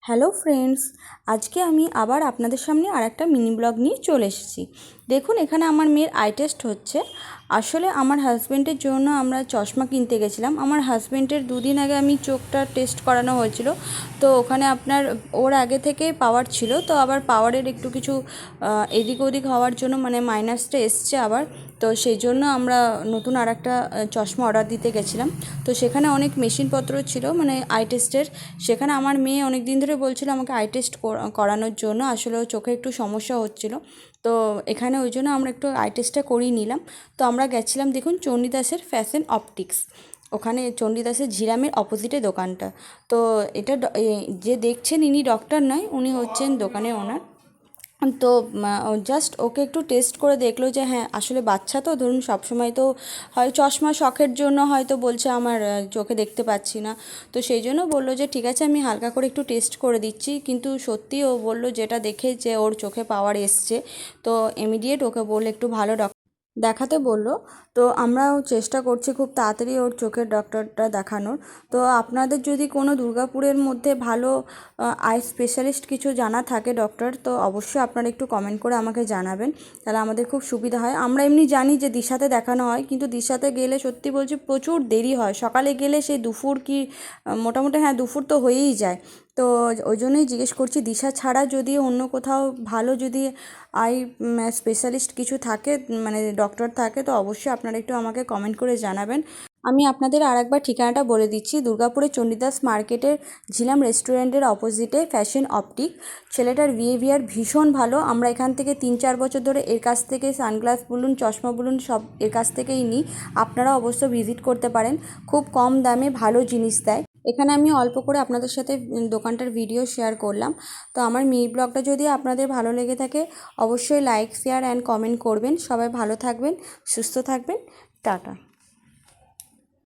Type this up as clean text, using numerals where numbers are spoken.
Hello friends, আজকে আমি আবার আপনাদের সামনে আর একটা মিনি ব্লগ নিয়ে চলে এসেছি। দেখুন, এখানে আমার মেয়ের আই টেস্ট হচ্ছে। আসলে আমার হাজব্যান্ডের জন্য আমরা চশমা কিনতে গেছিলাম। আমার হাজব্যান্ডের দুদিন আগে আমি চোখটা টেস্ট করানো হয়েছিল, তো ওখানে আপনার ওর আগে থেকেই পাওয়ার ছিল, তো আবার পাওয়ারের একটু কিছু এদিক ওদিক হওয়ার জন্য মানে মাইনাসটা এসছে আবার। তো সেই জন্য আমরা নতুন আর একটা চশমা অর্ডার দিতে গেছিলাম। তো সেখানে অনেক মেশিনপত্র ছিল মানে আই টেস্টের। সেখানে আমার মেয়ে অনেক দিন ধরে বলছিল আমাকে আই টেস্ট করানোর জন্য, আসলে ওর চোখে একটু সমস্যা হচ্ছিল। তো এখানে ওই জন্য আমরা একটু আই টেস্টটা করিয়ে নিলাম। তো আমরা গেছিলাম, দেখুন, চণ্ডীদাসের ফ্যাশন অপটিক্স। ওখানে চণ্ডীদাসের ঝিরামের অপোজিটে দোকানটা। তো এটা যে দেখছেন ইনি ডক্টর নয়, উনি হচ্ছেন দোকানের ওনার। তো জাস্ট ওকে একটু টেস্ট করে দেখলো যে হ্যাঁ আসলে বাচ্চা তো ধরুন সবসময় তো হয় চশমা শখের জন্য হয়তো বলছে আমার চোখে দেখতে পাচ্ছি না। তো সেই জন্য বললো যে ঠিক আছে আমি হালকা করে একটু টেস্ট করে দিচ্ছি, কিন্তু সত্যি ও বললো যেটা দেখে যে ওর চোখে পাওয়ার এসছে। তো ইমিডিয়েট ওকে বললে একটু ভালো দেখাতে বললো। তো আমরাও চেষ্টা করছি খুব তাড়াতাড়ি ওর চোখের ডক্টরটা দেখানোর। তো আপনাদের যদি কোনো দুর্গাপুরের মধ্যে ভালো আই স্পেশালিস্ট কিছু জানা থাকে ডক্টর, তো অবশ্যই আপনারা একটু কমেন্ট করে আমাকে জানাবেন, তাহলে আমাদের খুব সুবিধা হয়। আমরা এমনি জানি যে দিশাতে দেখানো হয়, কিন্তু দিশাতে গেলে সত্যি বলছি প্রচুর দেরি হয়। সকালে গেলে সেই দুপুর কি মোটামুটি হ্যাঁ দুপুর তো হয়েই যায়। তো ওই জন্যই জিজ্ঞেস করছি দিশা ছাড়া যদি অন্য কোথাও ভালো যদি আই স্পেশালিস্ট কিছু থাকে মানে ডক্টর থাকে, তো অবশ্যই আপনারা একটু আমাকে কমেন্ট করে জানাবেন। আমি আপনাদের আরেকবার ঠিকানাটা বলে দিচ্ছি, দুর্গাপুরের চণ্ডীদাস মার্কেটের ঝিলাম রেস্টুরেন্টের অপোজিটে ফ্যাশন অপটিক। ছেলেটার বিহেভিয়ার ভীষণ ভালো। আমরা এখান থেকে 3-4 বছর ধরে এর কাছ থেকে সানগ্লাস বলুন, চশমা বলুন, সব এর কাছ থেকেই নিই। আপনারা অবশ্য ভিজিট করতে পারেন, খুব কম দামে ভালো জিনিস দেয়। এখানে আমি অল্প করে আপনাদের সাথে দোকানটার ভিডিও শেয়ার করলাম। তো আমার মিনি ব্লগটা যদি আপনাদের ভালো লেগে থাকে অবশ্যই লাইক, শেয়ার অ্যান্ড কমেন্ট করবেন। সবাই ভালো থাকবেন, সুস্থ থাকবেন। টাটা।